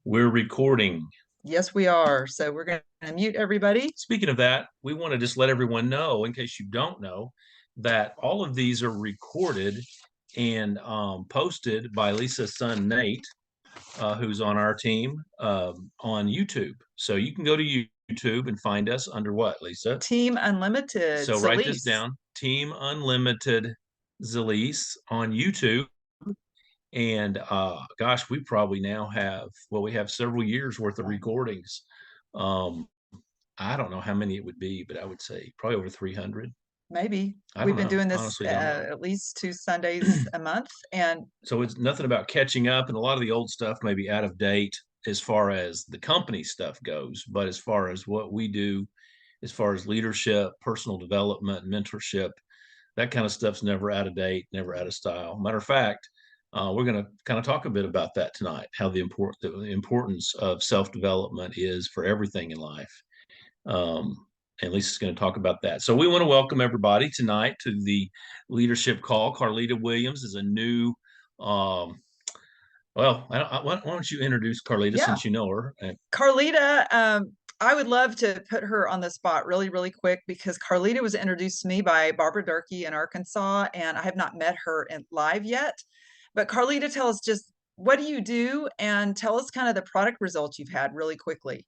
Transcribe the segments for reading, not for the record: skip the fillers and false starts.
We're recording. Yes, we are. So we're going to mute everybody. Speaking of that, we want to just let everyone know, in case you don't know, that all of these are recorded and posted by Lisa's son, Nate, who's on our team on YouTube. So you can go to YouTube and find us under what, Lisa? Team Unlimited, So write this Celise. down, Team Unlimited Zalise on YouTube. And gosh, we probably now have, well, we have several years worth of recordings. Um, I don't know how many it would be, but I would say probably over 300. Maybe. I We've don't been know. doing this Honestly, don't know. at least 2 Sundays a month. And So it's nothing about catching up, and a lot of the old stuff may be out of date as far as the company stuff goes. But as far as what we do, as far as leadership, personal development, mentorship, that kind of stuff's never out of date, never out of style. Matter of fact, we're going to kind of talk a bit about that tonight, how the importance of self development is for everything in life. Um, and Lisa's going to talk about that. So we want to welcome everybody tonight to the leadership call. Carlita Williams is a new. Um, why don't you introduce Carlita yeah, since you know her? Carlita, I would love to put her on the spot really, really quick because Carlita was introduced to me by Barbara Durkee in Arkansas, and I have not met her in live yet. But Carlita, tell us just what do you do and tell us kind of the product results you've had really quickly.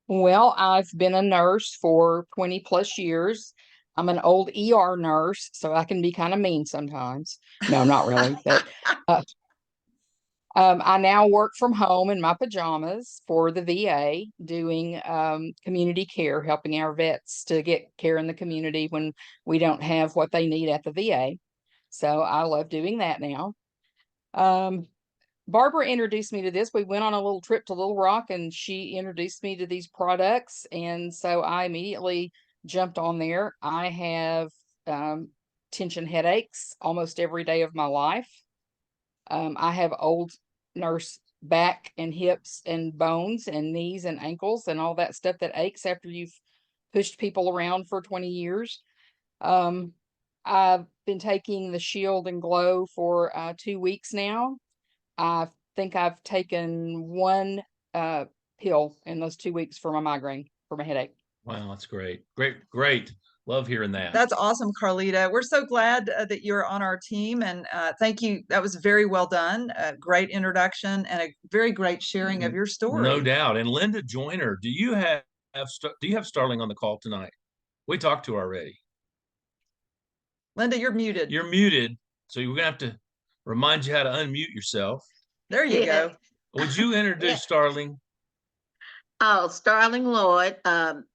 Well, I've been a nurse for 20 plus years. I'm an old ER nurse, so I can be kind of mean sometimes. No, not really. But uh, I now work from home in my pajamas for the VA, doing community care, helping our vets to get care in the community when we don't have what they need at the VA. So I love doing that now. Um, Barbara introduced me to this. We went on a little trip to Little Rock and she introduced me to these products. And so I immediately jumped on there. I have tension headaches almost every day of my life. I have old nurse back and hips and bones and knees and ankles and all that stuff that aches after you've pushed people around for 20 years. Um, I've been taking the Shield and Glow for 2 weeks now. I think I've taken one pill in those 2 weeks for my migraine, for my headache. Wow, that's great, great, great. Love hearing that. That's awesome, Carlita. We're so glad that you're on our team, and thank you. That was very well done. A great introduction and a very great sharing of your No story. doubt. And Linda Joyner, do you have Starling on the call tonight? We talked to her already. Linda, you're muted. You're muted, so you're gonna have to remind you how to unmute yourself. There you Yeah, go. Would you yeah. introduce Starling? Oh, Starling Lloyd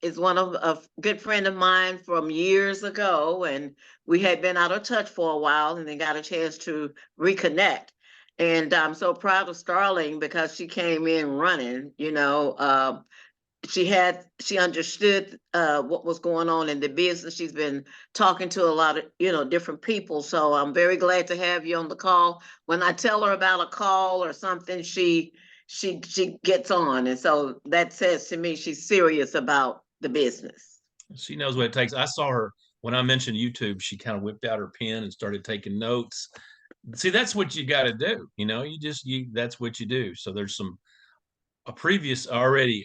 is one of a good friend of mine from years ago, and we had been out of touch for a while, and then got a chance to reconnect. And I'm so proud of Starling because she came in running. She understood what was going on in the business. She's been talking to a lot of different people, so I'm very glad to have you on the call. When I tell her about a call or something, she gets on, and so that says to me she's serious about the business. She knows what it takes. I saw her when I mentioned YouTube. She kind of whipped out her pen and started taking notes. See, that's what you got to do. That's what you do. So there's a previous already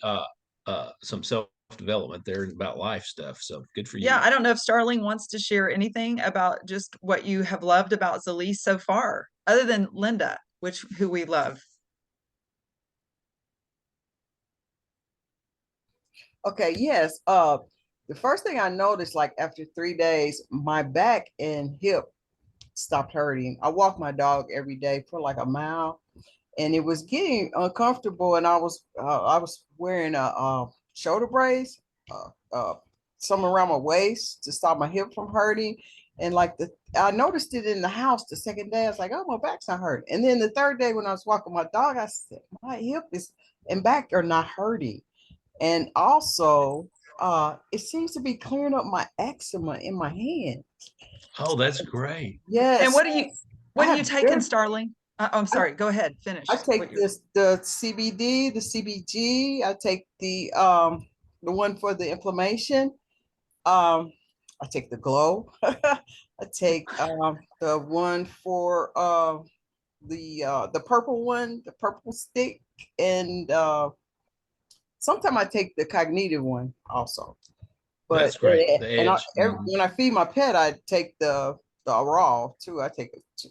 some self development there about life stuff. So good for Yeah, you. I don't know if Starling wants to share anything about just what you have loved about Zalise so far, other than Linda, who we love. Okay, yes. The first thing I noticed, like after 3 days, my back and hip stopped hurting. I walk my dog every day for like a mile, and it was getting uncomfortable. And I was wearing a shoulder brace, uh, uh, some around my waist to stop my hip from hurting. And like I noticed it in the house the second day. I was like, oh, my back's not hurting. And then the third day when I was walking my dog, I said, my hip is and back are not hurting. And also, it seems to be clearing up my eczema in my hand. Oh, that's great. And Yes, I what are you have taking, very, Starling? I'm I, sorry. Go ahead. Finish I what take you're. the CBD, the CBG. I take the one for the inflammation. Um, I take the glow. I take the one for the purple one, the purple stick, and sometimes I take the cognitive one also. But That's great. The and edge. Mhm. when I feed my pet, I take the raw too. I take it too.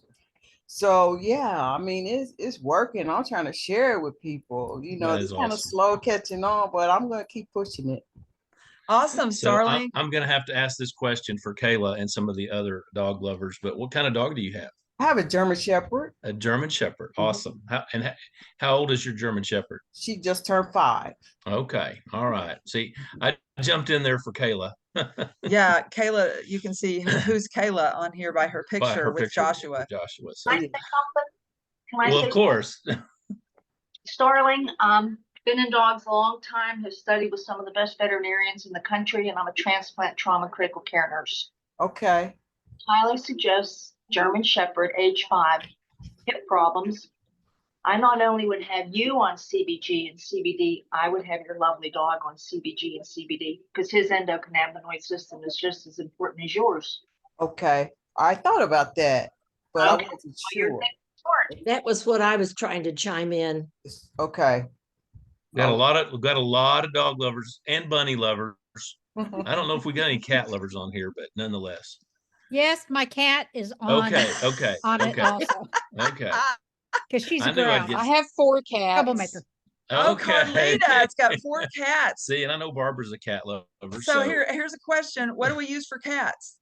So yeah, I mean it's working. I'm trying to share it with people. You know, That it's is kind of awesome. slow catching on, but I'm gonna keep pushing it. Awesome, So Starling. I'm going to have to ask this question for Kayla and some of the other dog lovers, but what kind of dog do you have? I have a German Shepherd. A German Shepherd. Mhm. Awesome. How old is your German Shepherd? She just turned 5. Okay. All right. See, I jumped in there for Kayla Yeah, Kayla, you can see who's Kayla on here by her by picture her with picture Joshua. with Joshua. Can I So, say something? Can I well, say of course. Starling, been in dogs a long time, have studied with some of the best veterinarians in the country, and I'm a transplant trauma critical care nurse. Okay. Highly suggests German Shepherd, age 5, hip problems. I not only would have you on CBG and CBD, I would have your lovely dog on CBG and CBD because his endocannabinoid system is just as important as yours. Okay. I thought about that, but Okay. I wasn't So you're sure. thinking smart. That was what I was trying to chime in. Okay. We've Oh. got a lot of dog lovers and bunny lovers. I don't know if we got any cat lovers on here, but nonetheless. Yes, my cat is on Okay. Okay. on it Okay. also Okay. because she's I a knew I'd grouse. get- I have 4 cats. Troublemaker. Oh, Okay. Carlita, it's got 4 cats. See, and I know Barbara's a cat lover. So here's a question. What do we use for cats?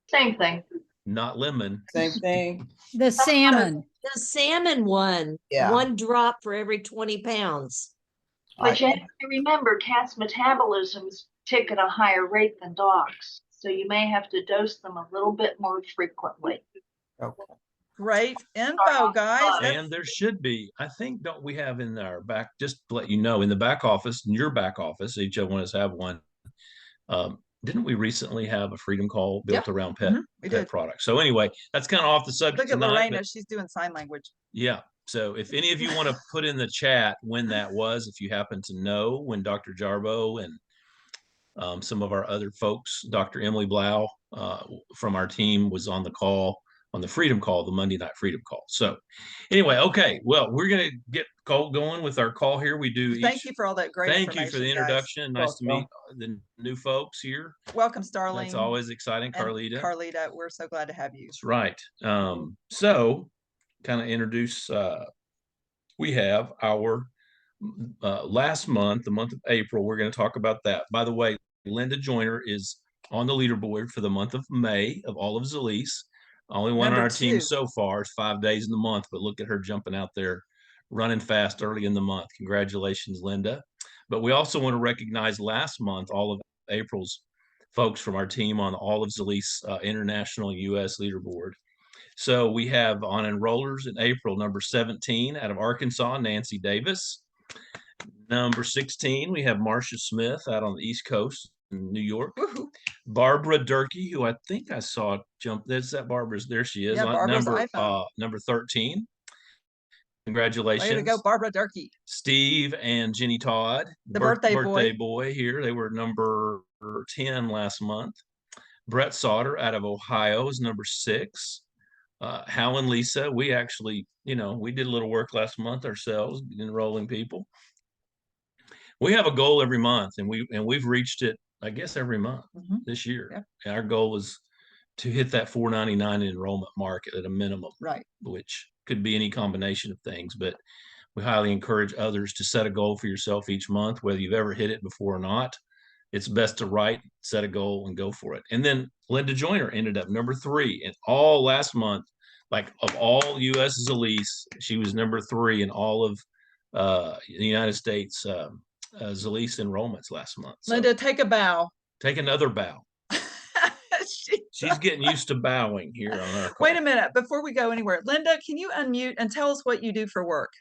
Same thing. Not lemon. Same thing. The salmon. The salmon one, Yeah. 1 drop for every 20 pounds. But you have to remember, cats' metabolisms tick at a higher rate than dogs. So you may have to dose them a little bit more frequently. Okay. Great info, guys. And there should be, I think, don't we have in our back, just to let you know, in the back office, in your back office, each of us have one. Didn't we recently have a freedom call built around pet, we pet did. products? So anyway, that's kind of off the subject Look at tonight. Lorena. But She's doing sign language. yeah. So if any of you want to put in the chat when that was, if you happen to know when Dr. Jarbo and some of our other folks, Dr. Emily Blau from our team was on the call, on the Freedom Call, the Monday Night Freedom Call. So anyway, okay, well, we're going to get going with our call here. We do Thank you for all that great Thank you for the information, guys. introduction. Nice to meet the new folks here. Welcome, Starling. That's always exciting, and Carlita. Carlita, we're so glad to have you. That's right. So kind of introduce, we have our last month, the month of April, we're going to talk about that. By the way, Linda Joyner is on the leaderboard for the month of May of all of Zalise. Only one on our team so far. It's 5 days in the month, but look at her jumping out there, running fast early in the month. Congratulations, Linda. But we also want to recognize last month, all of April's folks from our team on all of Zalise International US leaderboard. So we have on enrollers in April, number 17 out of Arkansas, Nancy Davis. Number 16, we have Marcia Smith out on the East Coast in New York. Woohoo. Barbara Durkee, who I think I saw jump. That's that Barbara's. There she is. Yeah, On Barbara's number iPhone. number 13. Congratulations. Way to go, Barbara Durkee. Steve and Jenny Todd, The birthday boy here. They were number 10 last month. Brett Sauter out of Ohio is number 6. Hal and Lisa, we actually, we did a little work last month ourselves, enrolling people. We have a goal every month, and we've reached it, I guess, every month this year. Yeah. And our goal is to hit that 499 enrollment mark at a minimum, Right. which could be any combination of things. But we highly encourage others to set a goal for yourself each month, whether you've ever hit it before or not. It's best to set a goal and go for it. And then Linda Joyner ended up number 3 in all last month. Like of all U.S. Zalise, she was number 3 in all of the United States Zalise enrollments last month. So Linda, take a bow. take another bow. She's getting used to bowing here on our call. Wait a minute, before we go anywhere, Linda, can you unmute and tell us what you do for work?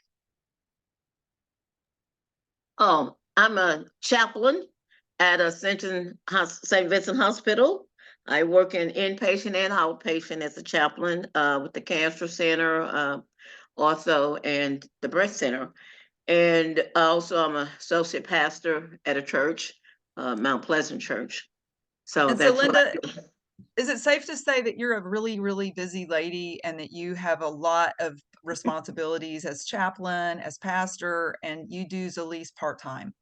Oh, I'm a chaplain at St. Vincent Hospital. I work in inpatient and outpatient as a chaplain with the Cancer Center, ortho, and the Breast Center. And also I'm an associate pastor at a church, Mount Pleasant Church. So And that's so, Linda, Is it safe to say that you're a really, really busy lady and that you have a lot of responsibilities as chaplain, as pastor, and you do Zalise part-time?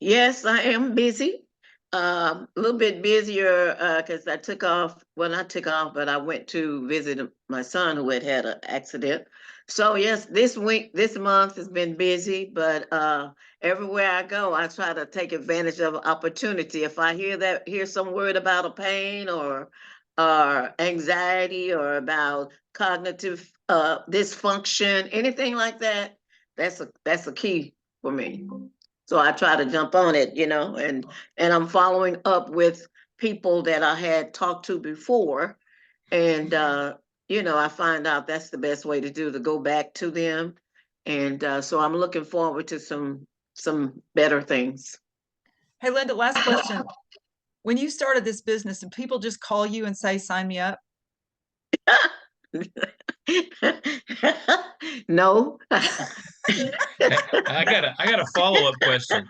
Yes, I am busy. A little bit busier because I took off. Well, not took off, but I went to visit my son who had had an accident. So yes, this month has been busy, but everywhere I go, I try to take advantage of opportunity. If I hear some word about a pain or anxiety or about cognitive dysfunction, anything like that, that's a key for me. So I try to jump on it, and I'm following up with people that I had talked to before. And, I find out that's the best way to go back to them. And so I'm looking forward to some better things. Hey, Linda, last question. When you started this business, did people just call you and say, sign me up? No. I got a follow-up question.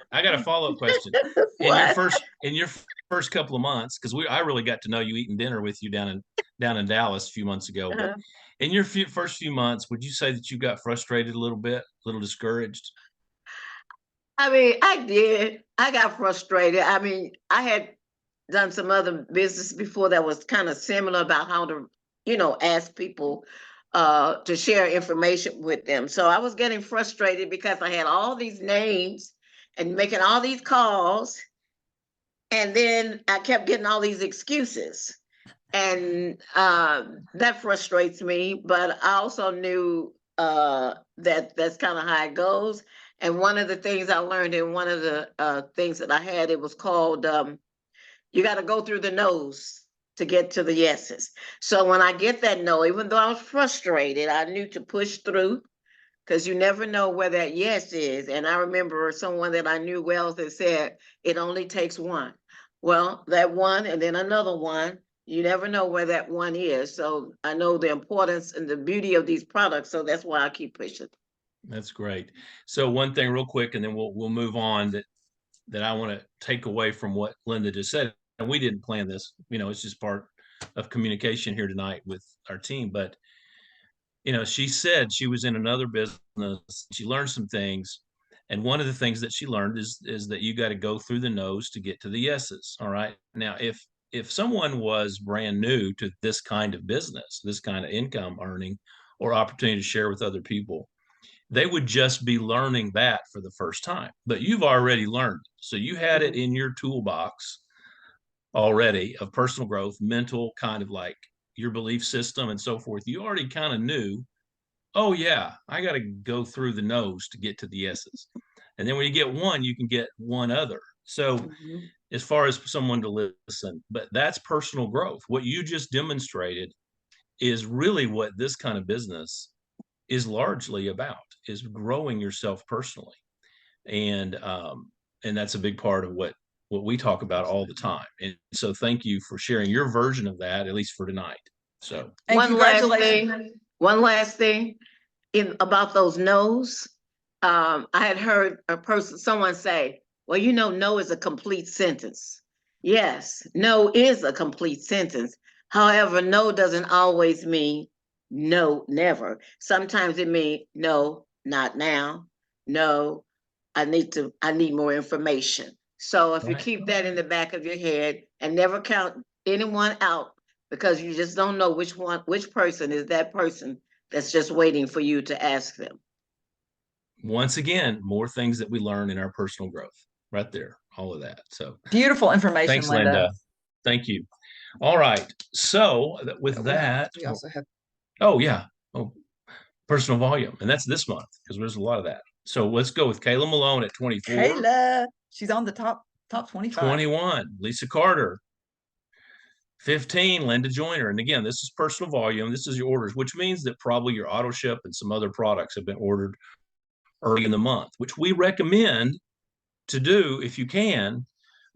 What? In your first couple of months, because I really got to know you eating dinner with you down in Dallas a few months ago. But in your first few months, would you say that you got frustrated a little bit, a little discouraged? I mean, I did. I got frustrated. I mean, I had done some other business before that was kind of similar about how to, ask people to share information with them. So I was getting frustrated because I had all these names and making all these calls, and then I kept getting all these excuses. And that frustrates me, but I also knew that that's kind of how it goes. And one of the things I learned in one of the things that I had, it was called you got to go through the no's to get to the yeses. So when I get that no, even though I was frustrated, I knew to push through because you never know where that yes is. And I remember someone that I knew well that said, it only takes one. Well, that one and then another one, you never know where that one is. So I know the importance and the beauty of these products. So that's why I keep pushing. That's great. So one thing real quick, and then we'll move on, that I want to take away from what Linda just said. And we didn't plan this, it's just part of communication here tonight with our team. But, she said she was in another business. She learned some things. And one of the things that she learned is that you got to go through the no's to get to the yeses. All right. Now, if someone was brand new to this kind of business, this kind of income earning or opportunity to share with other people, they would just be learning that for the first time. But you've already learned. So you had it in your toolbox already of personal growth, mental, kind of like your belief system and so forth. You already kind of knew, oh yeah, I got to go through the no's to get to the yeses. And then when you get one, you can get one other. So as far as someone to listen, but that's personal growth. What you just demonstrated is really what this kind of business is largely about, is growing yourself personally. And that's a big part of what we talk about all the time. And so thank you for sharing your version of that, at least for tonight. So one last thing about those no's. I had heard someone say, well, no is a complete sentence. Yes, no is a complete sentence. However, no doesn't always mean no, never. Sometimes it means no, not now. No, I need more information. So if you keep that in the back of your head and never count anyone out, because you just don't know which person is that person that's just waiting for you to ask them. Once again, more things that we learn in our personal growth right there, all of that. So beautiful information. Thanks, Linda. Thank you. All right. So with that, we also have. Oh yeah. Oh, personal volume. And that's this month because there's a lot of that. So let's go with Kayla Malone at 24. Kayla, she's on the top 25. 21, Lisa Carter. 15, Linda Joyner. And again, this is personal volume. This is your orders, which means that probably your auto ship and some other products have been ordered early in the month, which we recommend to do if you can,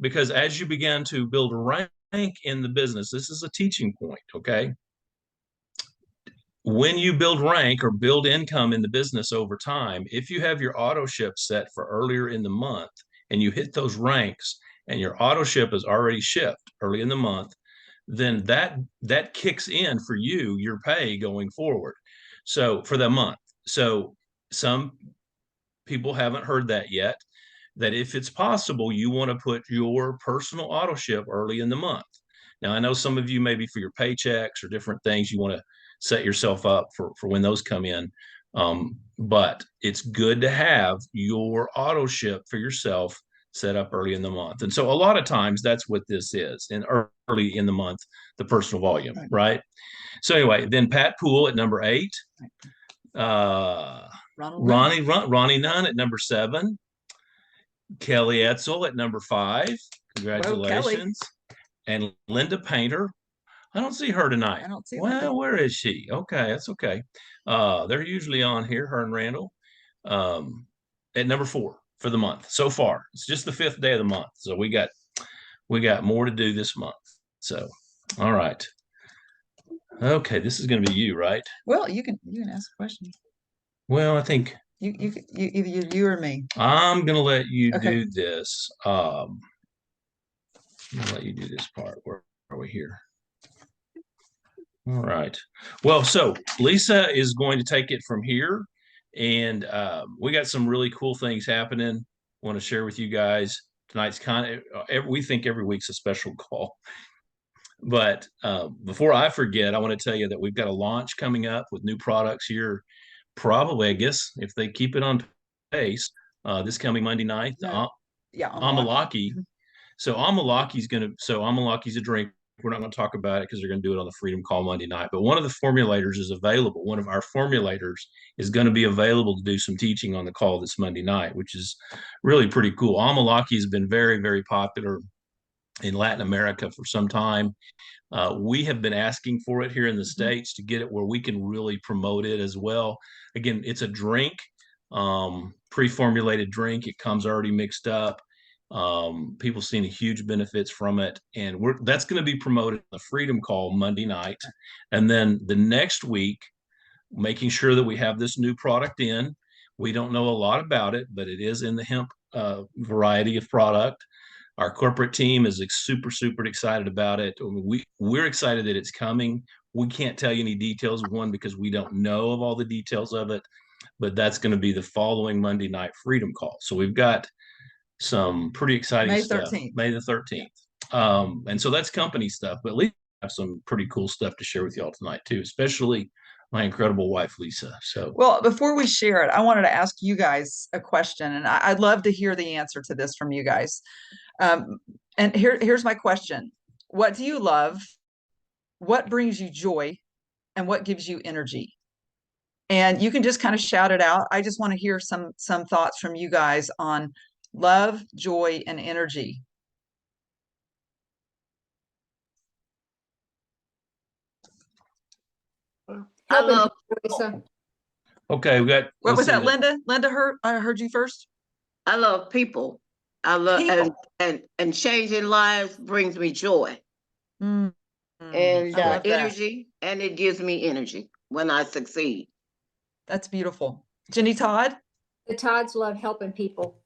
because as you begin to build a rank in the business, this is a teaching point, okay? When you build rank or build income in the business over time, if you have your auto ship set for earlier in the month and you hit those ranks and your auto ship is already shipped early in the month, then that kicks in for you, your pay going forward. So for the month. So some people haven't heard that yet, that if it's possible, you want to put your personal auto ship early in the month. Now, I know some of you, maybe for your paychecks or different things, you want to set yourself up for when those come in. But it's good to have your auto ship for yourself set up early in the month. And so a lot of times that's what this is, in early in the month, the personal volume, right? So anyway, then Pat Poole at number 8. Ronnie Nunn at number 7. Kelly Etzel at number 5. Congratulations. And Linda Painter. I don't see her tonight. I don't see Well, Linda. where is she? Okay, that's okay. They're usually on here, her and Randall. At number 4 for the month so far. It's just the 5th day of the month. So we got more to do this month. So, all right. Okay, this is going to be you, right? Well, you can ask a question. Well, I think You either you or me. I'm going to let you Okay. do this. I'm going to let you do this part. Where are we here? All right. Well, so Lisa is going to take it from here. And we got some really cool things happening. I want to share with you guys. Tonight's we think every week's a special call. But before I forget, I want to tell you that we've got a launch coming up with new products here. Probably, I guess, if they keep it on pace, this coming Monday night, Amalaki. So Amalaki's a drink. We're not going to talk about it because they're going to do it on the Freedom Call Monday night. But one of the formulators is available. One of our formulators is going to be available to do some teaching on the call this Monday night, which is really pretty cool. Amalaki has been very, very popular in Latin America for some time. We have been asking for it here in the States to get it where we can really promote it as well. Again, it's a drink, pre-formulated drink. It comes already mixed up. People seeing huge benefits from it, and that's going to be promoted on the Freedom Call Monday night. And then the next week, making sure that we have this new product in. We don't know a lot about it, but it is in the hemp variety of product. Our corporate team is super, super excited about it. We're excited that it's coming. We can't tell you any details of one because we don't know of all the details of it, but that's going to be the following Monday night Freedom Call. So we've got some pretty exciting stuff. May the 13th. And so that's company stuff, but at least I have some pretty cool stuff to share with y'all tonight too, especially my incredible wife, Lisa. So, well, before we share it, I wanted to ask you guys a question, and I'd love to hear the answer to this from you guys. And here's my question. What do you love? What brings you joy? And what gives you energy? And you can just kind of shout it out. I just want to hear some thoughts from you guys on love, joy, and energy. I love. okay, we got. What was that, Linda? Linda, I heard you first. I love people. I love people. And changing lives brings me joy and energy, and it gives me energy when I succeed. That's beautiful. Jenny Todd? The Todds love helping people.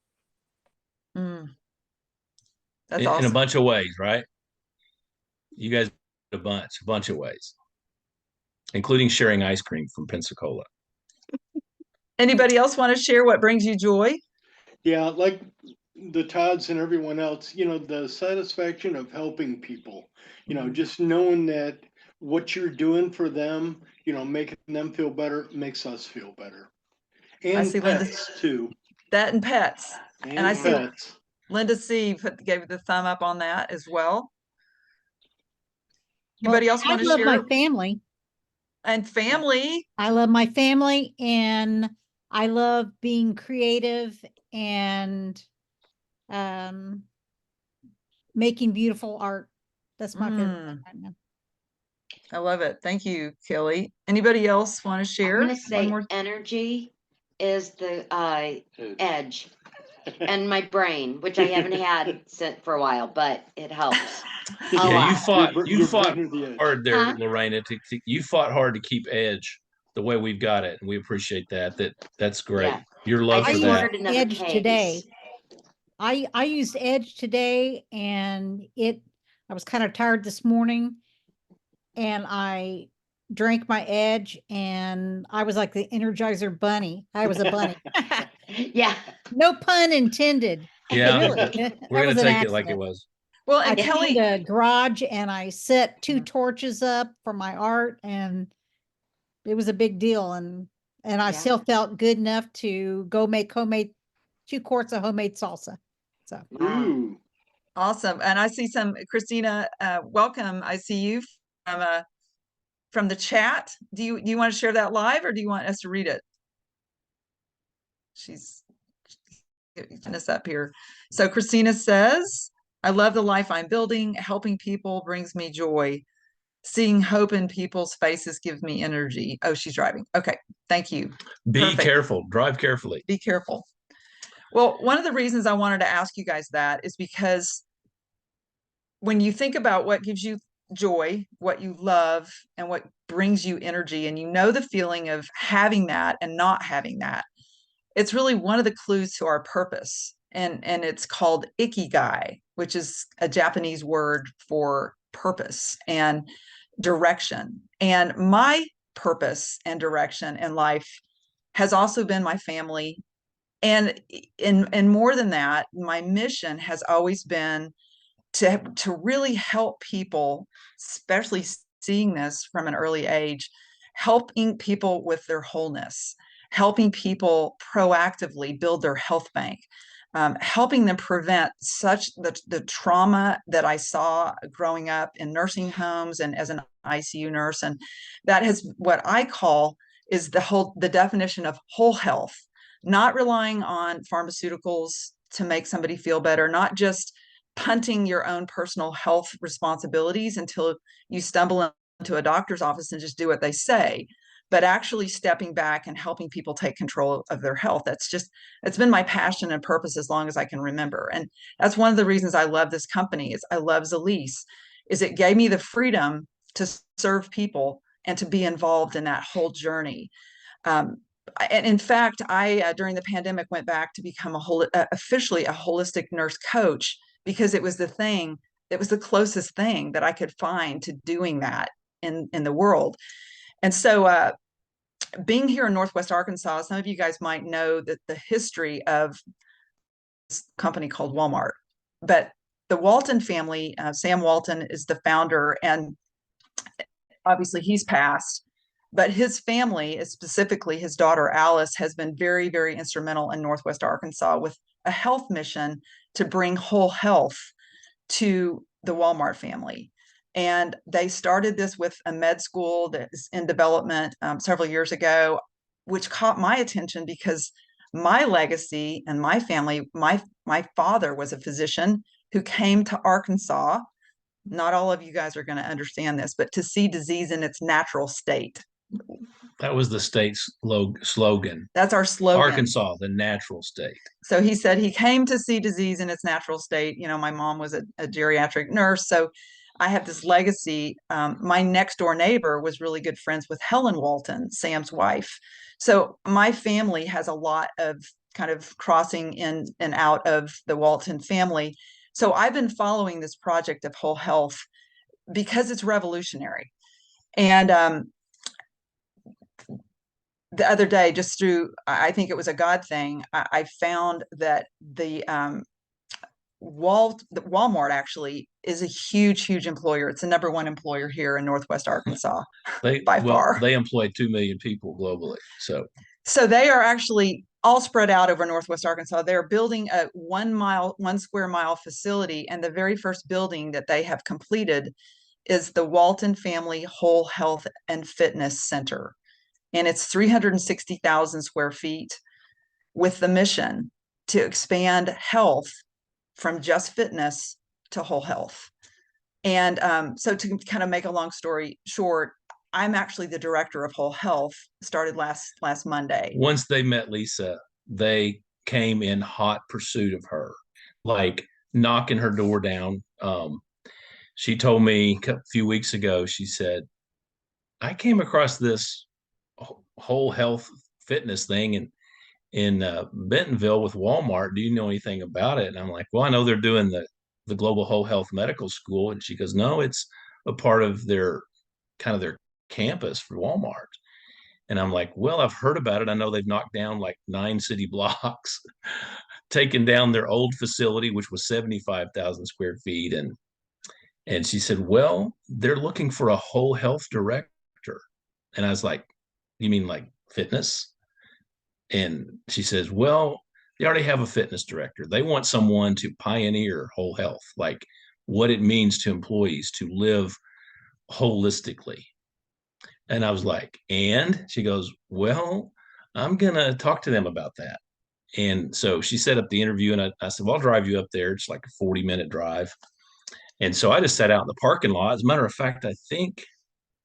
That's in awesome. a bunch of ways, right? You guys, a bunch of ways, including sharing ice cream from Pensacola. Anybody else want to share what brings you joy? Yeah, like the Todds and everyone else, the satisfaction of helping people, just knowing that what you're doing for them, making them feel better makes us feel better. And I see pets too. That and pets. And I see pets. Linda C gave the thumb up on that as well. Anybody else want to share? I love my family. And family. I love my family, and I love being creative and making beautiful art. That's my favorite. I love it. Thank you, Kelly. Anybody else want to share? I'm going to say energy is the edge and my brain, which I haven't had for a while, but it helps. Yeah, you fought hard there, Lorena. You fought hard to keep edge the way we've got it, and we appreciate that. That's great. Yeah. Your love for that. Edge today. I used Edge today, and I was kind of tired this morning, and I drank my Edge, and I was like the Energizer Bunny. I was a bunny. Yeah. No pun intended. Yeah, Really. we're That was gonna an take it like it accident. was. Well, I and Kelly, cleaned a garage and I set 2 torches up for my art, and it was a big deal. And I Yeah. still felt good enough to go make homemade 2 quarts of homemade salsa. So Wow. Ooh, awesome. And I see some, Christina, welcome. I see you from the chat. Do you want to share that live, or do you want us to read it? She's getting us up here. So Christina says, I love the life I'm building. Helping people brings me joy. Seeing hope in people's faces gives me energy. Oh, she's driving. Okay. Thank you. Be Perfect. careful. Drive carefully. Be careful. Well, one of the reasons I wanted to ask you guys that is because when you think about what gives you joy, what you love, and what brings you energy, and you know the feeling of having that and not having that, it's really one of the clues to our purpose. And it's called ikigai, which is a Japanese word for purpose and direction. And my purpose and direction in life has also been my family. And more than that, my mission has always been to really help people, especially seeing this from an early age, helping people with their wholeness, helping people proactively build their health bank, helping them prevent such the trauma that I saw growing up in nursing homes and as an ICU nurse. And that has what I call is the definition of whole health, not relying on pharmaceuticals to make somebody feel better, not just punting your own personal health responsibilities until you stumble into a doctor's office and just do what they say, but actually stepping back and helping people take control of their health. It's been my passion and purpose as long as I can remember. And that's one of the reasons I love this company. I love Zalise, is it gave me the freedom to serve people and to be involved in that whole journey. And in fact, I during the pandemic went back to become officially a holistic nurse coach, because it was the closest thing that I could find to doing that in the world. And so being here in Northwest Arkansas, some of you guys might know that the history of this company called Walmart, but the Walton family, Sam Walton is the founder, and obviously he's passed, but his family, specifically his daughter Alice, has been very, very instrumental in Northwest Arkansas with a health mission to bring whole health to the Walmart family. And they started this with a med school that is in development several years ago, which caught my attention because my legacy and my family, my father was a physician who came to Arkansas. Not all of you guys are going to understand this, but to see disease in its natural state. That was the state's slogan. That's our slogan. Arkansas, the natural state. So he said he came to see disease in its natural state. You know, my mom was a geriatric nurse, so I have this legacy. My next door neighbor was really good friends with Helen Walton, Sam's wife. So my family has a lot of kind of crossing in and out of the Walton family. So I've been following this project of whole health because it's revolutionary. And the other day, just through, I think it was a God thing, I found that the Walmart actually is a huge employer. It's the #1 employer here in Northwest Arkansas by far. They employ 2 million people globally. So they are actually all spread out over Northwest Arkansas. They're building a 1 square mile facility, and the very first building that they have completed is the Walton Family Whole Health and Fitness Center. And it's 360,000 square feet, with the mission to expand health from just fitness to whole health. And so to kind of make a long story short, I'm actually the director of whole health, started last Monday. Once they met Lisa, they came in hot pursuit of her, like knocking her door down. She told me a few weeks ago, she said, I came across this whole health fitness thing in Bentonville with Walmart. Do you know anything about it? And I'm like, well, I know they're doing the Global Whole Health Medical School. And she goes, no, it's a part of their kind of their campus for Walmart. And I'm like, well, I've heard about it. I know they've knocked down like 9 city blocks, taken down their old facility, which was 75,000 square feet. And she said, well, they're looking for a whole health director. And I was like, you mean like fitness? And she says, well, they already have a fitness director. They want someone to pioneer whole health, like what it means to employees to live holistically. And I was like, and she goes, well, I'm going to talk to them about that. And so she set up the interview, and I said, well, I'll drive you up there. It's like a 40-minute drive. And so I just sat out in the parking lot. As a matter of fact, I think,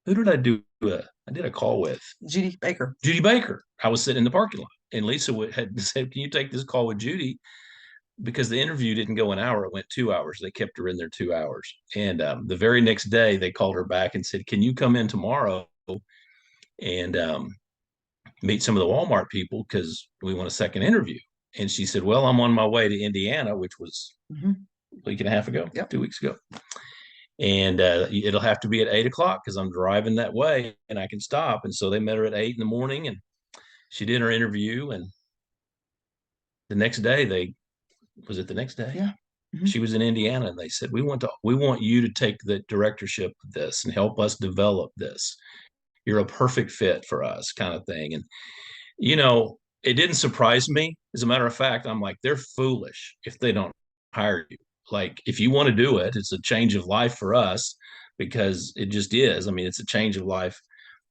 who did I do? I did a call with Judy Baker. Judy Baker. I was sitting in the parking lot, and Lisa had said, can you take this call with Judy? Because the interview didn't go an hour, it went 2 hours. They kept her in there 2 hours. And the very next day, they called her back and said, can you come in tomorrow and meet some of the Walmart people, because we want a second interview? And she said, well, I'm on my way to Indiana, which was a week and a half ago, 2 weeks ago. And it'll have to be at 8 o'clock because I'm driving that way and I can stop. And so they met her at 8 in the morning, and she did her interview. And the next day, was it the next day? Yeah. She was in Indiana, and they said, we want you to take the directorship of this and help us develop this. You're a perfect fit for us, kind of thing. And, you know, it didn't surprise me. As a matter of fact, I'm like, they're foolish if they don't hire you. Like, if you want to do it, it's a change of life for us, because it just is. I mean, it's a change of life,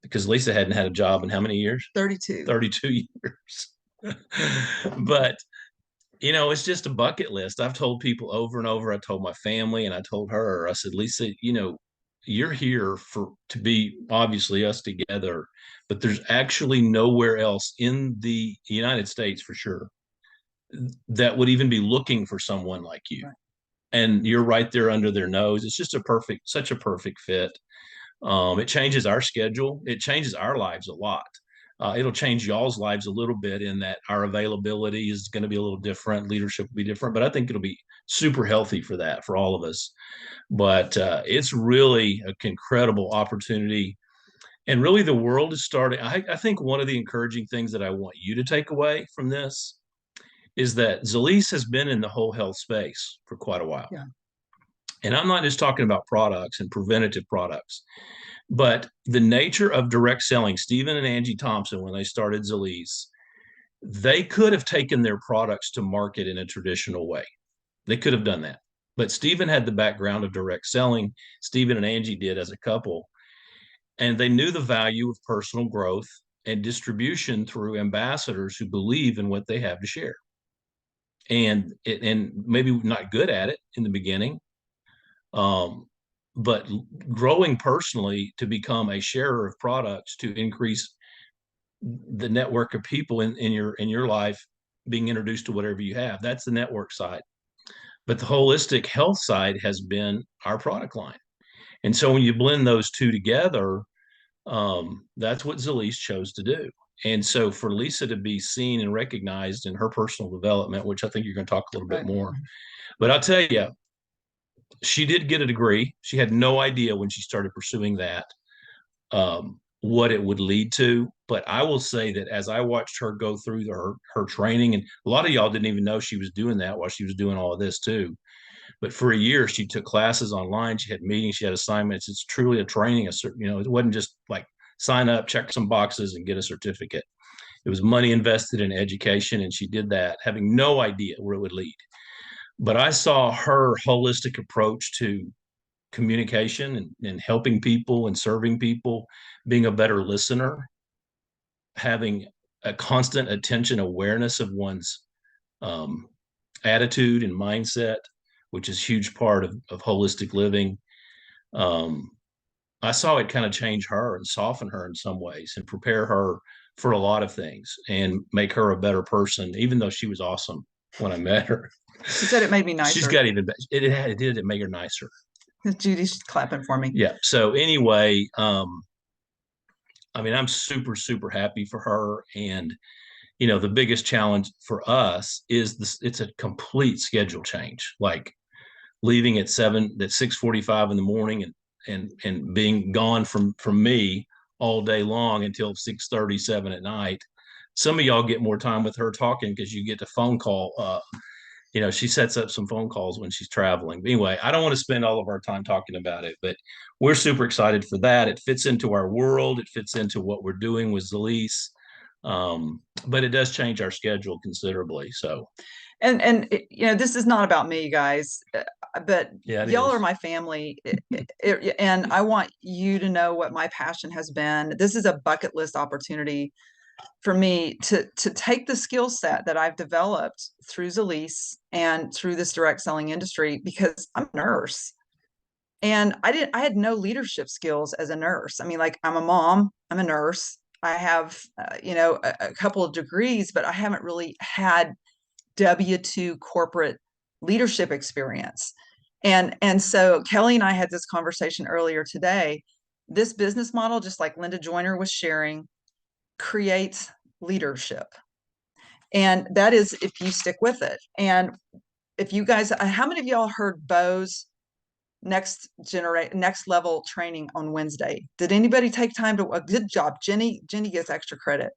because Lisa hadn't had a job in how many years? 32. 32 years. But, you know, it's just a bucket list. I've told people over and over. I told my family, and I told her, I said, Lisa, you know, you're here to be obviously us together, but there's actually nowhere else in the United States for sure that would even be looking for someone like you. Right. And you're right there under their nose. It's just such a perfect fit. It changes our schedule. It changes our lives a lot. It'll change y'all's lives a little bit, in that our availability is going to be a little different. Leadership will be different, but I think it'll be super healthy for that, for all of us. But it's really an incredible opportunity. And really, the world is starting. I think one of the encouraging things that I want you to take away from this is that Zalise has been in the whole health space for quite a while. Yeah. And I'm not just talking about products and preventative products, but the nature of direct selling. Stephen and Angie Thompson, when they started Zalise, they could have taken their products to market in a traditional way. They could have done that. But Stephen had the background of direct selling. Stephen and Angie did as a couple. And they knew the value of personal growth and distribution through ambassadors who believe in what they have to share. And maybe not good at it in the beginning, but growing personally to become a sharer of products to increase the network of people in your life being introduced to whatever you have. That's the network side. But the holistic health side has been our product line. And so when you blend those two together, that's what Zalise chose to do. And so for Lisa to be seen and recognized in her personal development, which I think you're going to talk a little bit more, but I'll tell you, she did get a degree. She had no idea when she started pursuing that, what it would lead to. But I will say that as I watched her go through her training, and a lot of y'all didn't even know she was doing that while she was doing all of this too. But for a year, she took classes online. She had meetings. She had assignments. It's truly a training. It wasn't just like sign up, check some boxes, and get a certificate. It was money invested in education, and she did that having no idea where it would lead. But I saw her holistic approach to communication and helping people and serving people, being a better listener, having a constant attention awareness of one's attitude and mindset, which is a huge part of holistic living. I saw it kind of change her and soften her in some ways and prepare her for a lot of things and make her a better person, even though she was awesome when I met her. She said it made me nicer. She's got even better. It did. It made her nicer. Judy's clapping for me. Yeah. So anyway, I mean, I'm super, super happy for her. And, you know, the biggest challenge for us is this. It's a complete schedule change, like leaving at 6:45 in the morning and and being gone from me all day long until 6:37 at night. Some of y'all get more time with her talking because you get to phone call. She sets up some phone calls when she's traveling. But anyway, I don't want to spend all of our time talking about it, but we're super excited for that. It fits into our world. It fits into what we're doing with Zalise. But it does change our schedule considerably. So, and this is not about me, guys, but yeah, y'all are my family. And I want you to know what my passion has been. This is a bucket list opportunity for me to take the skill set that I've developed through Zalise and through this direct selling industry, because I'm a nurse and I had no leadership skills as a nurse. I mean, like, I'm a mom, I'm a nurse. I have, a couple of degrees, but I haven't really had W-2 corporate leadership experience. And so Kelly and I had this conversation earlier today. This business model, just like Linda Joyner was sharing, creates leadership. And that is if you stick with it. And if you guys, how many of y'all heard Bo's next level training on Wednesday? Did anybody take time to, a good job. Jenny gets extra credit.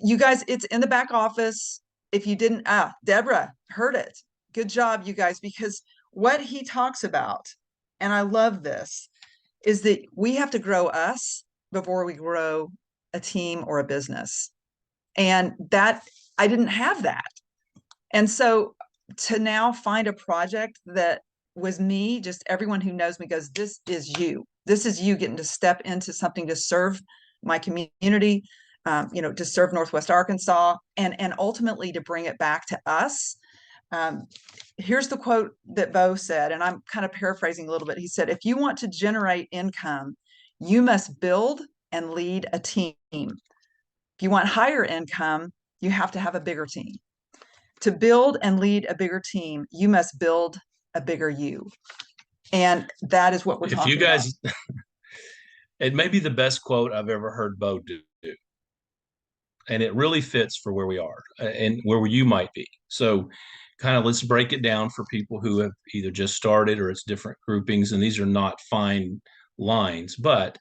You guys, it's in the back office. If you didn't, Deborah heard it. Good job, you guys, because what he talks about, and I love this, is that we have to grow us before we grow a team or a business. And that, I didn't have that. And so to now find a project that was me, just everyone who knows me goes, this is you getting to step into something to serve my community, to serve Northwest Arkansas, and ultimately to bring it back to us. Here's the quote that Bo said, and I'm kind of paraphrasing a little bit. He said, if you want to generate income, you must build and lead a team. If you want higher income, you have to have a bigger team. To build and lead a bigger team, you must build a bigger you. And that is what we're talking about. If you guys, it may be the best quote I've ever heard Bo do. And it really fits for where we are and where you might be. So kind of let's break it down for people who have either just started or it's different groupings. And these are not fine lines, but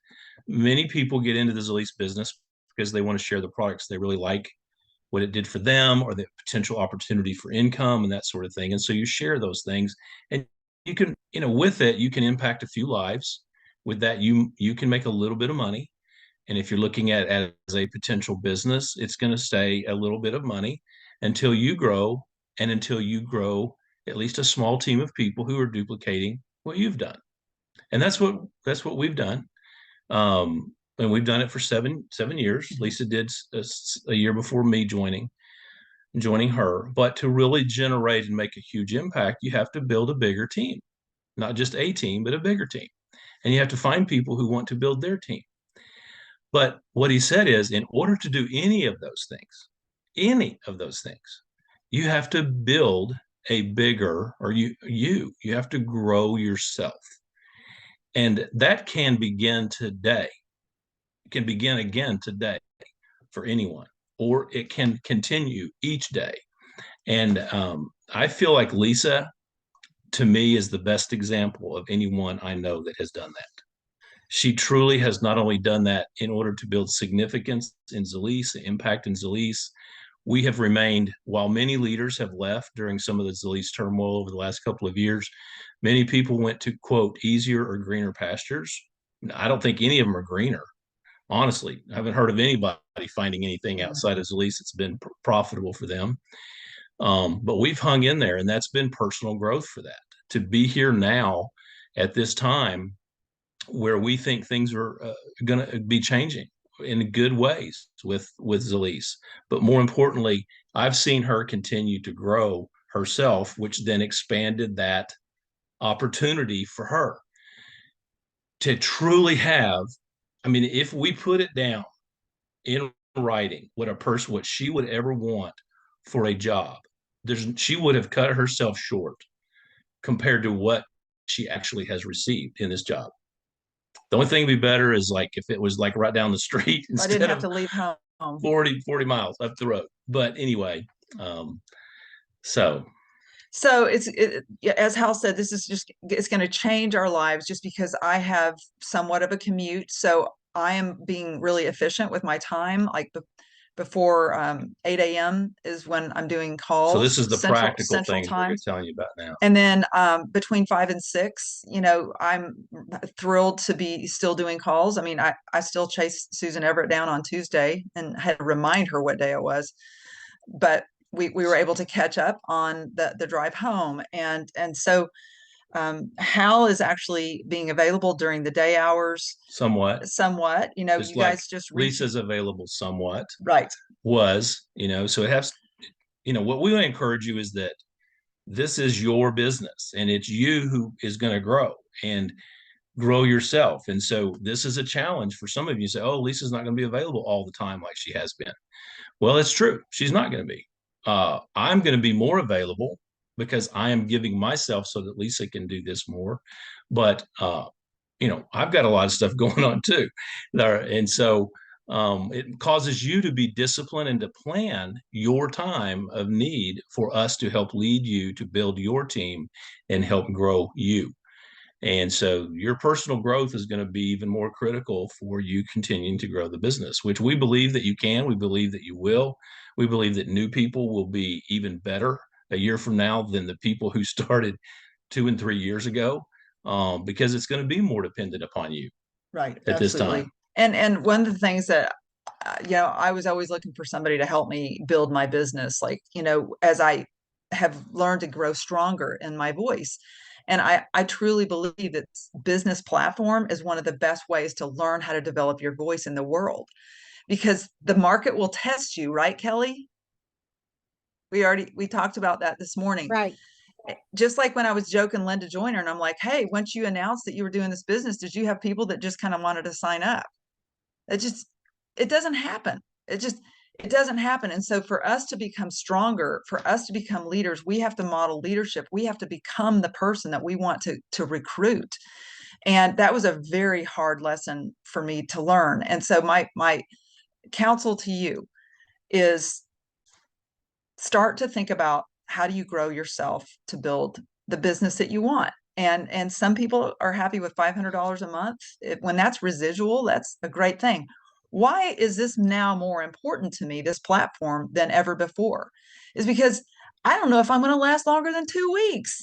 many people get into the Zalise business because they want to share the products they really like, what it did for them, or the potential opportunity for income and that sort of thing. And so you share those things, and you can, with it, you can impact a few lives. With that, you can make a little bit of money. And if you're looking at it as a potential business, it's going to stay a little bit of money until you grow, and until you grow at least a small team of people who are duplicating what you've done. And that's what we've done. And we've done it for seven years. Lisa did a year before me joining her. But to really generate and make a huge impact, you have to build a bigger team, not just a team, but a bigger team. And you have to find people who want to build their team. But what he said is, in order to do any of those things, you have to build a bigger, or you have to grow yourself. And that can begin today. It can begin again today for anyone, or it can continue each day. And I feel like Lisa, to me, is the best example of anyone I know that has done that. She truly has not only done that in order to build significance in Zalise, impact in Zalise. We have remained, while many leaders have left during some of the Zalise turmoil over the last couple of years, many people went to, quote, easier or greener pastures. I don't think any of them are greener. Honestly, I haven't heard of anybody finding anything outside of Zalise that's been profitable for them. But we've hung in there, and that's been personal growth for that. To be here now at this time where we think things are going to be changing in good ways with Zalise. But more importantly, I've seen her continue to grow herself, which then expanded that opportunity for her to truly have. I mean, if we put it down in writing, what she would ever want for a job, she would have cut herself short compared to what she actually has received in this job. The only thing would be better is like if it was like right down the street instead I didn't have to leave home 40 miles up the road. But anyway, so So yeah, as Hal said, this is just, it's going to change our lives just because I have somewhat of a commute. So I am being really efficient with my time. Like before 8 a.m. is when I'm doing So calls, this is the central practical things we're time. telling you about now. And then between 5 and 6, you know, I'm thrilled to be still doing calls. I mean, I still chase Susan Everett down on Tuesday and had to remind her what day it was. But we were able to catch up on the drive home. And so Hal is actually being available during the day hours Somewhat. you know, Just you like guys just Lisa's available somewhat. right. You know, so it has, you know, what we want to encourage you is that this is your business and it's you who is going to grow and grow yourself. And so this is a challenge for some of you. Say, oh, Lisa's not going to be available all the time like she has been. Well, it's true. She's not going to be. I'm going to be more available because I am giving myself so that Lisa can do this more. But, you know, I've got a lot of stuff going on too. And so it causes you to be disciplined and to plan your time of need for us to help lead you to build your team and help grow you. And so your personal growth is going to be even more critical for you continuing to grow the business, which we believe that you can. We believe that you will. We believe that new people will be even better a year from now than the people who started 2 and 3 years ago, because it's going to be more dependent upon you. Right. At this Absolutely. time. And one of the things that, you know, I was always looking for somebody to help me build my business. Like, you know, as I have learned to grow stronger in my voice. And I truly believe that business platform is one of the best ways to learn how to develop your voice in the world, because the market will test you, right, Kelly? We talked about that this morning. Right. Just like when I was joking Linda Joyner, and I'm like, hey, once you announced that you were doing this business, did you have people that just kind of wanted to sign up? It doesn't happen. It doesn't happen. And so for us to become stronger, for us to become leaders, we have to model leadership. We have to become the person that we want to recruit. And that was a very hard lesson for me to learn. And so my counsel to you is start to think about, how do you grow yourself to build the business that you want? And some people are happy with $500 a month. When that's residual, that's a great thing. Why is this now more important to me, this platform, than ever before? Is because I don't know if I'm going to last longer than 2 weeks.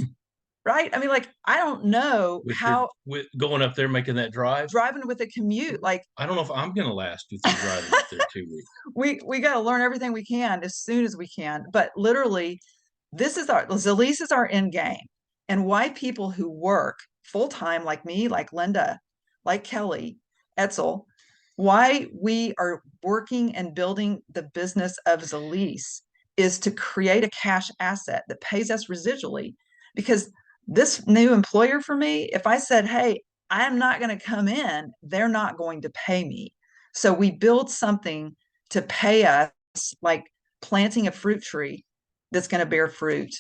Right? I mean, like, I don't know how with going up there making that drive, driving with a commute, like, I don't know if I'm going to last with you driving up there 2 weeks. We got to learn everything we can as soon as we can. But literally, Zalise is our end game. And why people who work full time, like me, like Linda, like Kelly, Etzel, why we are working and building the business of Zalise is to create a cash asset that pays us residually. Because this new employer for me, if I said, hey, I'm not going to come in, they're not going to pay me. So we build something to pay us, like planting a fruit tree that's going to bear fruit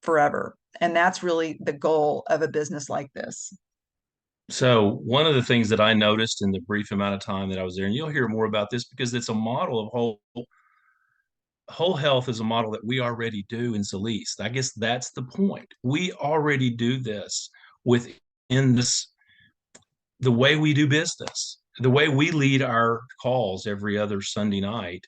forever. And that's really the goal of a business like this. So one of the things that I noticed in the brief amount of time that I was there, and you'll hear more about this because it's a model of whole health is a model that we already do in Zalise. I guess that's the point. We already do this within this, the way we do business, the way we lead our calls every other Sunday night.